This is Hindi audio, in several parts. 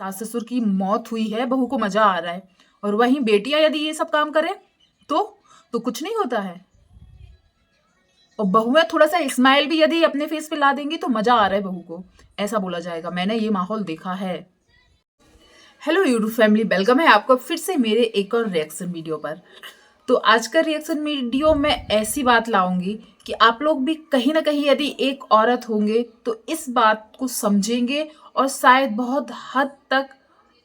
सास ससुर की मौत हुई है, बहू को मजा आ रहा है, और वहीं बेटियां यदि ये सब काम करें तो कुछ नहीं होता है। और बहुएं थोड़ा सा स्माइल भी यदि अपने फेस पे ला देंगी तो मजा आ रहा है बहू को, ऐसा बोला जाएगा। मैंने ये माहौल देखा है। हेलो यूट्यूब फैमिली, वेलकम है आपको फिर से मेरे एक और रिएक्शन वीडियो पर। तो आज का रिएक्शन वीडियो मैं ऐसी बात लाऊंगी कि आप लोग भी कहीं ना कहीं यदि एक औरत होंगे तो इस बात को समझेंगे और शायद बहुत हद तक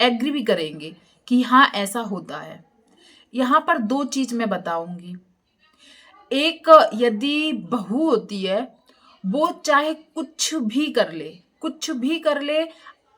एग्री भी करेंगे कि हाँ ऐसा होता है। यहाँ पर दो चीज मैं बताऊंगी। एक, यदि बहू होती है वो चाहे कुछ भी कर ले, कुछ भी कर ले,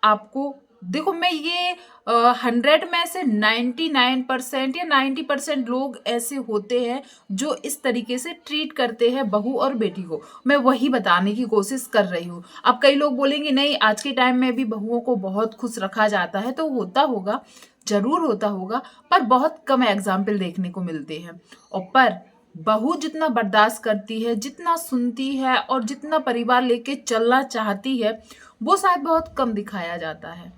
आपको देखो, मैं ये 100 में से 99% या 90% लोग ऐसे होते हैं जो इस तरीके से ट्रीट करते हैं बहू और बेटी को। मैं वही बताने की कोशिश कर रही हूँ। अब कई लोग बोलेंगे नहीं, आज के टाइम में भी बहुओं को बहुत खुश रखा जाता है, तो होता होगा, जरूर होता होगा, पर बहुत कम एग्जाम्पल देखने को मिलते हैं। और पर बहू जितना बर्दाश्त करती है, जितना सुनती है और जितना परिवार लेके चलना चाहती है, वो शायद बहुत कम दिखाया जाता है।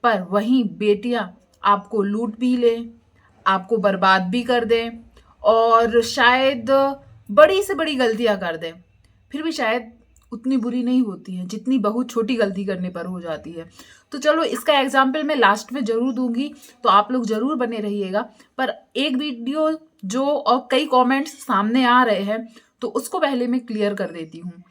पर वहीं बेटियां आपको लूट भी ले, आपको बर्बाद भी कर दें, और शायद बड़ी से बड़ी गलतियां कर दें, फिर भी शायद उतनी बुरी नहीं होती है जितनी बहू छोटी गलती करने पर हो जाती है। तो चलो, इसका एग्जाम्पल मैं लास्ट में जरूर दूंगी, तो आप लोग जरूर बने रहिएगा। पर एक वीडियो जो और कई कमेंट्स सामने आ रहे हैं, तो उसको पहले मैं क्लियर कर देती हूँ।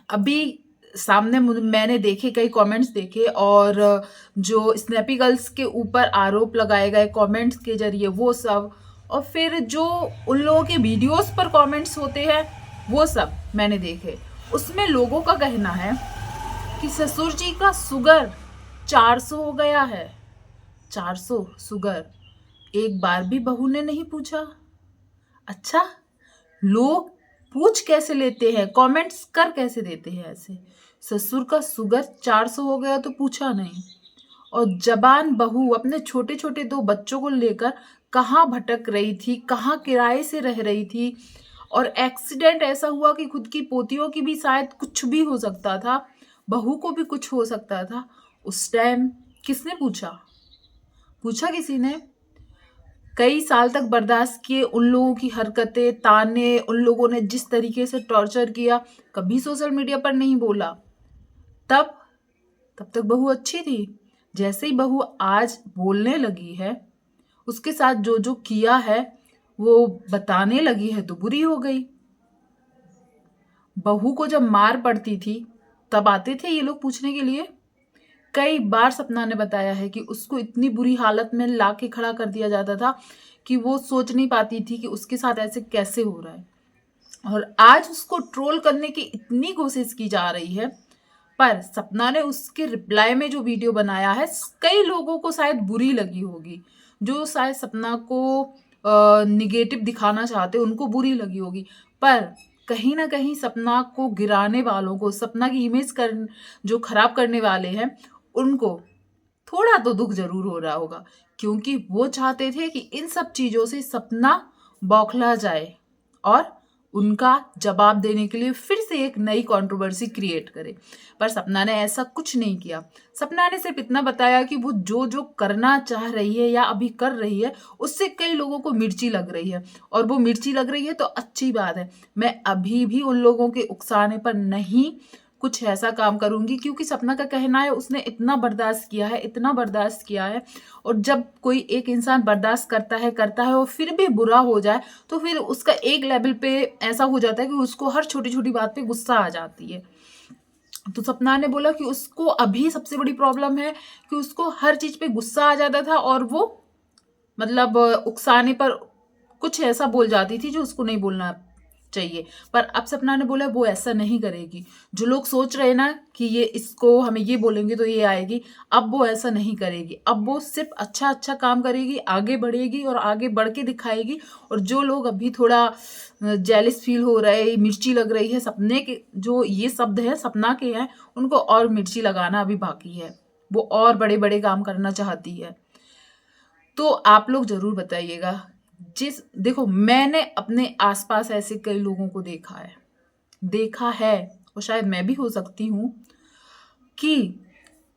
अभी सामने मैंने देखे, कई कमेंट्स देखे, और जो स्नैपी गर्ल्स के ऊपर आरोप लगाए गए कमेंट्स के जरिए वो सब, और फिर जो उन लोगों के वीडियोस पर कमेंट्स होते हैं वो सब मैंने देखे। उसमें लोगों का कहना है कि ससुर जी का शुगर 400 हो गया है। 400 शुगर, एक बार भी बहू ने नहीं पूछा। अच्छा, लोग पूछ कैसे लेते हैं, कमेंट्स कर कैसे देते हैं ऐसे? ससुर का शुगर 400 हो गया तो पूछा नहीं। और जबान बहू अपने छोटे छोटे 2 बच्चों को लेकर कहाँ भटक रही थी, कहाँ किराए से रह रही थी, और एक्सीडेंट ऐसा हुआ कि खुद की पोतियों की भी शायद कुछ भी हो सकता था, बहू को भी कुछ हो सकता था। उस टाइम किसने पूछा? पूछा किसी ने? कई साल तक बर्दाश्त किए उन लोगों की हरकतें, ताने, उन लोगों ने जिस तरीके से टॉर्चर किया, कभी सोशल मीडिया पर नहीं बोला। तब तब तक बहू अच्छी थी। जैसे ही बहू आज बोलने लगी है, उसके साथ जो जो किया है वो बताने लगी है, तो बुरी हो गई। बहू को जब मार पड़ती थी तब आते थे ये लोग पूछने के लिए। कई बार सपना ने बताया है कि उसको इतनी बुरी हालत में ला के खड़ा कर दिया जाता था कि वो सोच नहीं पाती थी कि उसके साथ ऐसे कैसे हो रहा है। और आज उसको ट्रोल करने की इतनी कोशिश की जा रही है, पर सपना ने उसके रिप्लाई में जो वीडियो बनाया है, कई लोगों को शायद बुरी लगी होगी, जो शायद सपना को निगेटिव दिखाना चाहते, उनको बुरी लगी होगी। पर कहीं ना कहीं सपना को गिराने वालों को, सपना की इमेज जो खराब करने वाले हैं, उनको थोड़ा तो दुख जरूर हो रहा होगा, क्योंकि वो चाहते थे कि इन सब चीजों से सपना बौखला जाए और उनका जवाब देने के लिए फिर से एक नई कंट्रोवर्सी क्रिएट करे। पर सपना ने ऐसा कुछ नहीं किया। सपना ने सिर्फ इतना बताया कि वो जो जो करना चाह रही है या अभी कर रही है, उससे कई लोगों को मिर्ची लग रही है, और वो मिर्ची लग रही है तो अच्छी बात है। मैं अभी भी उन लोगों के उकसाने पर नहीं कुछ ऐसा काम करूंगी, क्योंकि सपना का कहना है उसने इतना बर्दाश्त किया है, इतना बर्दाश्त किया है। और जब कोई एक इंसान बर्दाश्त करता है और फिर भी बुरा हो जाए, तो फिर उसका एक लेवल पे ऐसा हो जाता है कि उसको हर छोटी छोटी बात पे गुस्सा आ जाती है। तो सपना ने बोला कि उसको अभी सबसे बड़ी प्रॉब्लम है कि उसको हर चीज पे गुस्सा आ जाता था, और वो मतलब उकसाने पर कुछ ऐसा बोल जाती थी जो उसको नहीं बोलना चाहिए। पर अब सपना ने बोला वो ऐसा नहीं करेगी। जो लोग सोच रहे ना कि ये इसको हम ये बोलेंगे तो ये आएगी, अब वो ऐसा नहीं करेगी। अब वो सिर्फ अच्छा अच्छा काम करेगी, आगे बढ़ेगी और आगे बढ़ के दिखाएगी। और जो लोग अभी थोड़ा जेलिस फील हो रहे, मिर्ची लग रही है, सपने के जो ये शब्द है सपना के हैं, उनको और मिर्ची लगाना अभी बाकी है। वो और बड़े बड़े काम करना चाहती है। तो आप लोग जरूर बताइएगा। देखो, मैंने अपने आसपास ऐसे कई लोगों को देखा है, और शायद मैं भी हो सकती हूँ, कि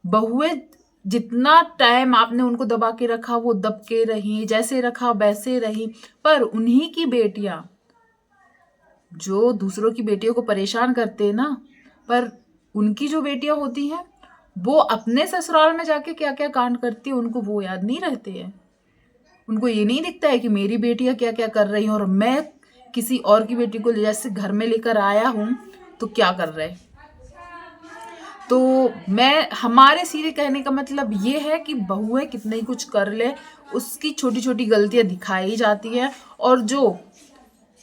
बहुएं जितना टाइम आपने उनको दबा के रखा वो दब के रही, जैसे रखा वैसे रही। पर उन्हीं की बेटियां जो दूसरों की बेटियों को परेशान करते हैं ना, पर उनकी जो बेटियां होती हैं वो अपने ससुराल में जाके क्या क्या कांड करती है उनको वो याद नहीं रहते हैं। उनको ये नहीं दिखता है कि मेरी बेटियां क्या क्या कर रही हैं और मैं किसी और की बेटी को जैसे घर में लेकर आया हूं तो क्या कर रहे। तो मैं हमारे सीधे कहने का मतलब ये है कि बहुएं कितना ही कुछ कर ले, उसकी छोटी छोटी गलतियां दिखाई जाती हैं और जो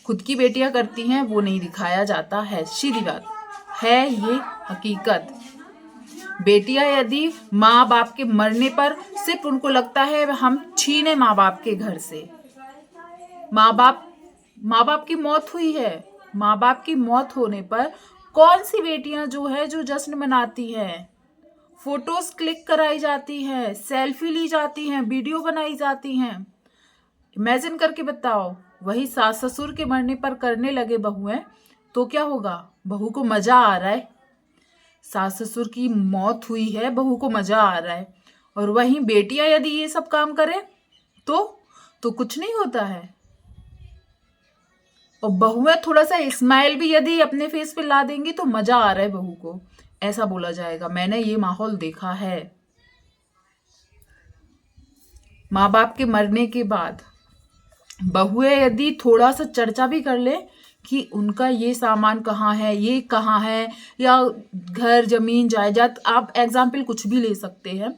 खुद की बेटियां करती हैं वो नहीं दिखाया जाता है। सीधी बात है ये हकीकत। बेटियां यदि माँ बाप के मरने पर सिर्फ उनको लगता है हम छीने माँ बाप के घर से, माँ बाप की मौत हुई है, माँ बाप की मौत होने पर कौन सी बेटियां जो है जो जश्न मनाती हैं, फोटोज क्लिक कराई जाती हैं, सेल्फी ली जाती हैं, वीडियो बनाई जाती हैं। इमेजिन करके बताओ, वही सास ससुर के मरने पर करने लगे बहुएं तो क्या होगा। बहू को मजा आ रहा है, सास ससुर की मौत हुई है, बहू को मजा आ रहा है। और वहीं बेटियां यदि ये सब काम करें तो कुछ नहीं होता है। और बहुएं थोड़ा सा स्माइल भी यदि अपने फेस पे ला देंगी तो मजा आ रहा है बहू को, ऐसा बोला जाएगा। मैंने ये माहौल देखा है। माँ बाप के मरने के बाद बहुएं यदि थोड़ा सा चर्चा भी कर ले कि उनका ये सामान कहाँ है, ये कहाँ है, या घर जमीन जायदाद, आप एग्जाम्पल कुछ भी ले सकते हैं,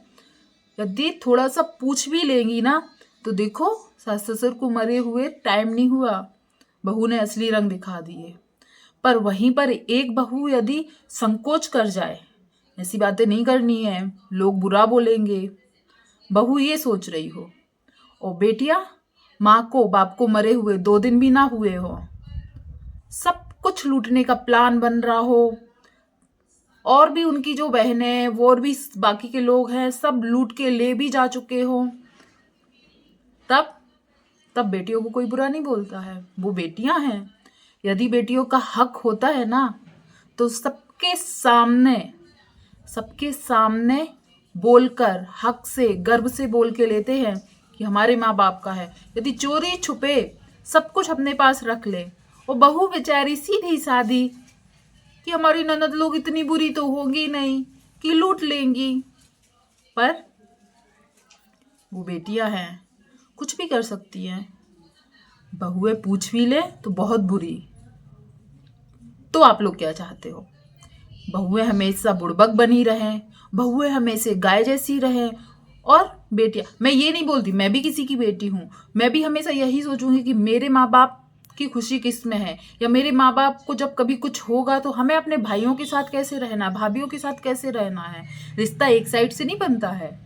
यदि थोड़ा सा पूछ भी लेंगी ना तो देखो सास ससुर को मरे हुए टाइम नहीं हुआ, बहू ने असली रंग दिखा दिए। पर वहीं पर एक बहू यदि संकोच कर जाए, ऐसी बातें नहीं करनी है, लोग बुरा बोलेंगे, बहू ये सोच रही हो, और बेटियां माँ को बाप को मरे हुए 2 दिन भी ना हुए हो, सब कुछ लूटने का प्लान बन रहा हो, और भी उनकी जो बहनें वो और भी बाकी के लोग हैं सब लूट के ले भी जा चुके हो, तब बेटियों को कोई बुरा नहीं बोलता है। वो बेटियां हैं। यदि बेटियों का हक होता है ना तो सबके सामने बोलकर हक से गर्व से बोल के लेते हैं कि हमारे माँ बाप का है। यदि चोरी छुपे सब कुछ अपने पास रख ले, और बहू बेचारी सीधी सादी कि हमारी ननद लोग इतनी बुरी तो होंगी नहीं कि लूट लेंगी, पर वो बेटियां हैं, कुछ भी कर सकती हैं। बहुएं पूछ भी ले तो बहुत बुरी। तो आप लोग क्या चाहते हो? बहुएं हमेशा बुड़बक बनी रहें, बहुएं हमेशा गाय जैसी रहें, और बेटियां, मैं ये नहीं बोलती, मैं भी किसी की बेटी हूं, मैं भी हमेशा यही सोचूंगी कि मेरे माँ बाप की खुशी किस में है, या मेरे माँ बाप को जब कभी कुछ होगा तो हमें अपने भाइयों के साथ कैसे रहना है, भाभीियों के साथ कैसे रहना है। रिश्ता एक साइड से नहीं बनता है।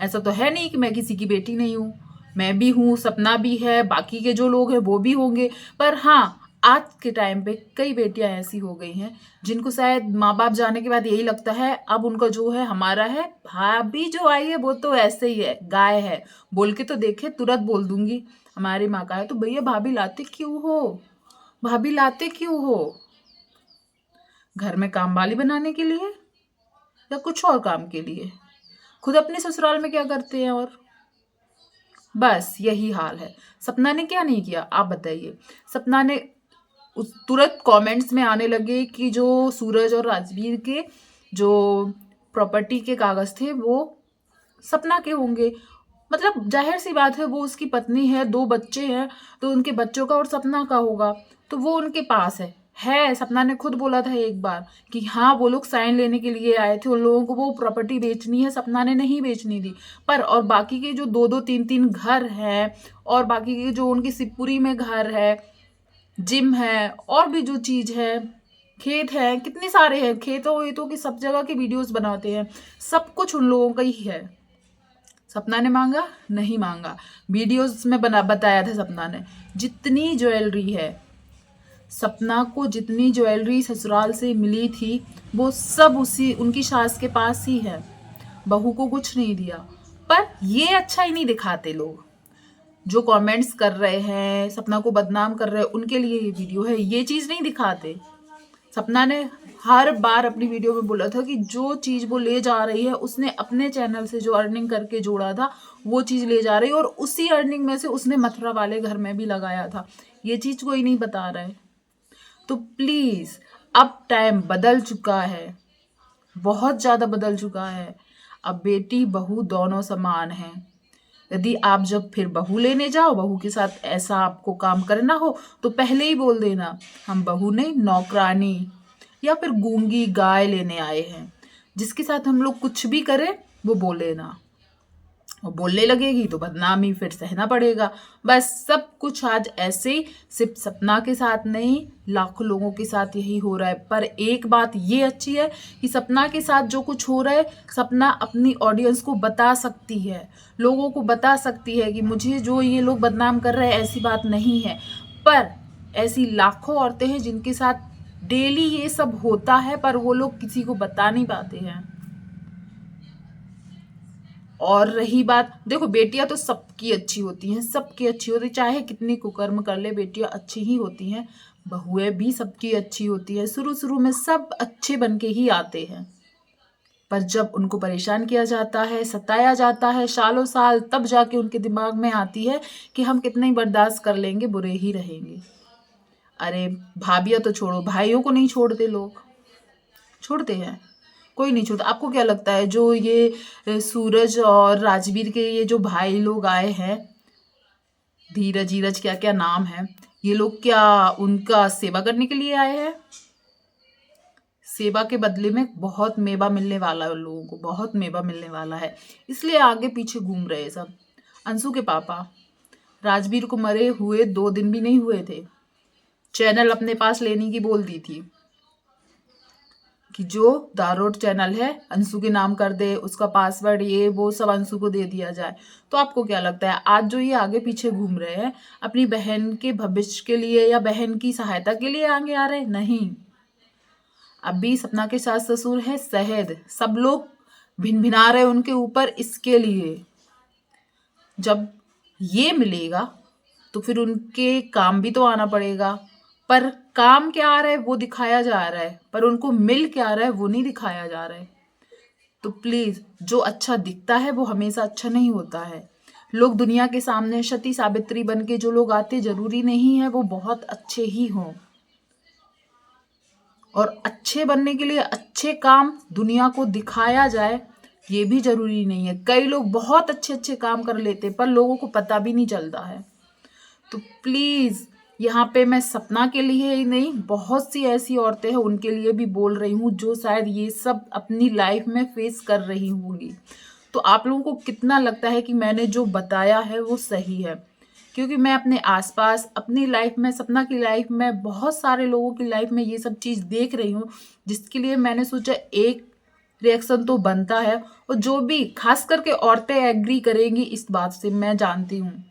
ऐसा तो है नहीं कि मैं किसी की बेटी नहीं हूँ, मैं भी हूँ, सपना भी है, बाकी के जो लोग हैं वो भी होंगे। पर हाँ, आज के टाइम पे कई बेटियां ऐसी हो गई हैं जिनको शायद माँ बाप जाने के बाद यही लगता है अब उनका जो है हमारा है। भाभी जो आई है वो तो ऐसे ही है, गाय है, बोल के तो देखे, तुरंत बोल दूंगी हमारी माँ का है। तो भैया भाभी लाते क्यों हो, भाभी लाते क्यों हो? घर में काम वाली बनाने के लिए या कुछ और काम के लिए? खुद अपने ससुराल में क्या करते हैं? और बस यही हाल है। सपना ने क्या नहीं किया, आप बताइए। सपना ने तुरंत कमेंट्स में आने लगे कि जो सूरज और राजवीर के जो प्रॉपर्टी के कागज थे वो सपना के होंगे। मतलब जाहिर सी बात है, वो उसकी पत्नी है, 2 बच्चे हैं, तो उनके बच्चों का और सपना का होगा, तो वो उनके पास है। सपना ने खुद बोला था एक बार कि हाँ वो लोग साइन लेने के लिए आए थे, उन लोगों को वो प्रॉपर्टी बेचनी है, सपना ने नहीं बेचनी थी। पर और बाकी के जो 2-2 3-3 घर हैं, और बाकी के जो उनकी शिवपुरी में घर है, जिम है, और भी जो चीज है, खेत है, कितने सारे हैं, खेतों की सब जगह के वीडियोस बनाते हैं, सब कुछ उन लोगों का ही है। सपना ने मांगा नहीं मांगा, वीडियोस में बताया था सपना ने जितनी ज्वेलरी है, सपना को जितनी ज्वेलरी ससुराल से मिली थी वो सब उनकी सास के पास ही है, बहू को कुछ नहीं दिया। पर ये अच्छा ही नहीं दिखाते लोग, जो कमेंट्स कर रहे हैं, सपना को बदनाम कर रहे हैं, उनके लिए ये वीडियो है, ये चीज नहीं दिखाते। सपना ने हर बार अपनी वीडियो में बोला था कि जो चीज़ वो ले जा रही है उसने अपने चैनल से जो अर्निंग करके जोड़ा था वो चीज़ ले जा रही है, और उसी अर्निंग में से उसने मथुरा वाले घर में भी लगाया था। ये चीज़ कोई नहीं बता रहा है। तो प्लीज़, अब टाइम बदल चुका है, बहुत ज़्यादा बदल चुका है। अब बेटी बहू दोनों समान हैं। यदि आप जब फिर बहू लेने जाओ, बहू के साथ ऐसा आपको काम करना हो तो पहले ही बोल देना, हम बहू नहीं नौकरानी या फिर गूंगी गाय लेने आए हैं। जिसके साथ हम लोग कुछ भी करें वो बोले ना, और बोलने लगेगी तो बदनामी फिर सहना पड़ेगा। बस सब कुछ आज ऐसे ही, सिर्फ सपना के साथ नहीं, लाखों लोगों के साथ यही हो रहा है। पर एक बात ये अच्छी है कि सपना के साथ जो कुछ हो रहा है, सपना अपनी ऑडियंस को बता सकती है, लोगों को बता सकती है कि मुझे जो ये लोग बदनाम कर रहे हैं ऐसी बात नहीं है। पर ऐसी लाखों औरतें हैं जिनके साथ डेली ये सब होता है, पर वो लोग किसी को बता नहीं पाते हैं। और रही बात, देखो बेटियां तो सबकी अच्छी होती हैं, सबकी अच्छी होती, चाहे कितनी कुकर्म कर ले बेटियां अच्छी ही होती हैं। बहुएं भी सबकी अच्छी होती है, शुरू शुरू में सब अच्छे बन के ही आते हैं, पर जब उनको परेशान किया जाता है, सताया जाता है सालों साल, तब जाके उनके दिमाग में आती है कि हम कितने ही बर्दाश्त कर लेंगे, बुरे ही रहेंगे। अरे भाभियां तो छोड़ो, भाइयों को नहीं छोड़ते लोग, छोड़ते हैं? कोई नहीं छोड़ता। आपको क्या लगता है जो ये सूरज और राजवीर के ये जो भाई लोग आए हैं, धीरज धीरज क्या क्या नाम है, ये लोग क्या उनका सेवा करने के लिए आए हैं? सेवा के बदले में बहुत मेवा मिलने वाला है उन लोगों को, बहुत मेवा मिलने वाला है, इसलिए आगे पीछे घूम रहे हैं सब। अंशु के पापा राजवीर को मरे हुए 2 दिन भी नहीं हुए थे, चैनल अपने पास लेने की बोल दी थी कि जो दारोट चैनल है अंशु के नाम कर दे, उसका पासवर्ड ये वो सब अंशु को दे दिया जाए। तो आपको क्या लगता है आज जो ये आगे पीछे घूम रहे हैं अपनी बहन के भविष्य के लिए या बहन की सहायता के लिए आगे आ रहे? नहीं। अभी सपना के सास ससुर है शहद, सब लोग भिन भिना रहे उनके ऊपर, इसके लिए जब ये मिलेगा तो फिर उनके काम भी तो आना पड़ेगा। पर काम क्या आ रहा है वो दिखाया जा रहा है, पर उनको मिल क्या रहा है वो नहीं दिखाया जा रहा है। तो प्लीज, जो अच्छा दिखता है वो हमेशा अच्छा नहीं होता है। लोग दुनिया के सामने सती सावित्री बन के जो लोग आते, जरूरी नहीं है वो बहुत अच्छे ही हों, और अच्छे बनने के लिए अच्छे काम दुनिया को दिखाया जाए ये भी जरूरी नहीं है। कई लोग बहुत अच्छे अच्छे काम कर लेते पर लोगों को पता भी नहीं चलता है। तो प्लीज, यहाँ पे मैं सपना के लिए ही नहीं, बहुत सी ऐसी औरतें हैं उनके लिए भी बोल रही हूँ जो शायद ये सब अपनी लाइफ में फेस कर रही होंगी। तो आप लोगों को कितना लगता है कि मैंने जो बताया है वो सही है? क्योंकि मैं अपने आसपास, अपनी लाइफ में, सपना की लाइफ में, बहुत सारे लोगों की लाइफ में ये सब चीज़ देख रही हूँ, जिसके लिए मैंने सोचा एक रिएक्शन तो बनता है। और जो भी खास करके औरतें एग्री करेंगी इस बात से, मैं जानती हूँ।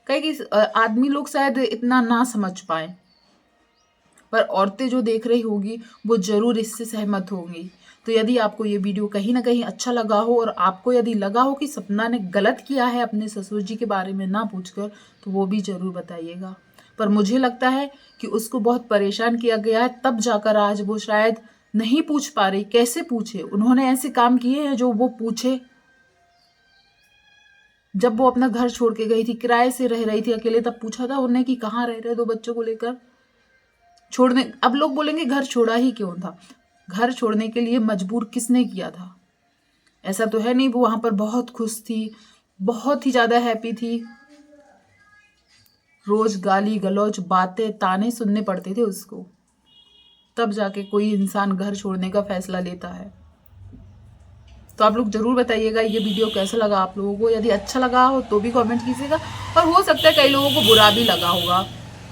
कई आदमी लोग शायद इतना ना समझ पाए, पर औरतें जो देख रही होगी वो जरूर इससे सहमत होंगी। तो यदि आपको ये वीडियो कहीं ना कहीं अच्छा लगा हो, और आपको यदि लगा हो कि सपना ने गलत किया है अपने ससुर जी के बारे में ना पूछकर, तो वो भी जरूर बताइएगा। पर मुझे लगता है कि उसको बहुत परेशान किया गया है, तब जाकर आज वो शायद नहीं पूछ पा रही। कैसे पूछे? उन्होंने ऐसे काम किए हैं जो वो पूछे? जब वो अपना घर छोड़ के गई थी, किराए से रह रही थी अकेले, तब पूछा था उन्हें कि कहाँ रह रहे 2 बच्चों को लेकर? छोड़ने, अब लोग बोलेंगे घर छोड़ा ही क्यों था? घर छोड़ने के लिए मजबूर किसने किया था? ऐसा तो है नहीं वो वहां पर बहुत खुश थी, बहुत ही ज्यादा हैप्पी थी। रोज गाली गलौज, बातें, ताने सुनने पड़ते थे उसको, तब जाके कोई इंसान घर छोड़ने का फैसला लेता है। तो आप लोग जरूर बताइएगा ये वीडियो कैसा लगा आप लोगों को। यदि अच्छा लगा हो तो भी कमेंट कीजिएगा, और हो सकता है कई लोगों को बुरा भी लगा होगा,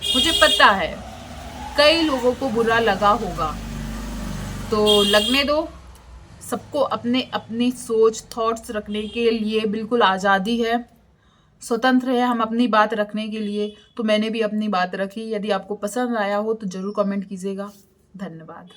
मुझे पता है कई लोगों को बुरा लगा होगा। तो लगने दो, सबको अपने अपनी सोच, थॉट्स रखने के लिए बिल्कुल आज़ादी है, स्वतंत्र है हम अपनी बात रखने के लिए। तो मैंने भी अपनी बात रखी। यदि आपको पसंद आया हो तो ज़रूर कमेंट कीजिएगा। धन्यवाद।